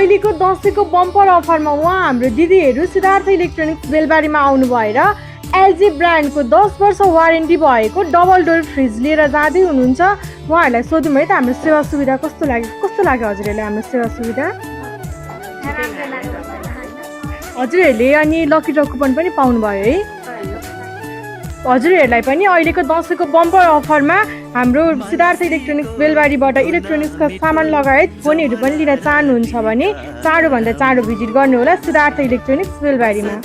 अहिलेको दसैँको बम्पर अफरमा उहाँ हाम्रो दिदीहरू सिद्धार्थ इलेक्ट्रोनिक्स बेलबारीमा आउनु भएर एलजी ब्रान्डको 10 वर्ष वारेन्टी भएको डबल डोर फ्रिज लिएर जाँदै हुनुहुन्छ। उहाँहरूलाई सोधौँ है त हाम्रो सेवा सुविधा कस्तो लाग्यो हजुरहरूले हाम्रो सेवा सुविधा? हजुरहरूले अनि लकी ड्र कुपन पनि पाउनुभयो है? हजुरहरूलाई पनि अहिलेको दसैँको बम्पर अफरमा हाम्रो सिद्धार्थ इलेक्ट्रोनिक्स बेलबारीबाट इलेक्ट्रोनिक्सका सामान लगायत फोनहरू पनि लिन चाहनुहुन्छ भने चाँडोभन्दा चाँडो भिजिट गर्नुहोला सिद्धार्थ इलेक्ट्रोनिक्स बेलबारीमा।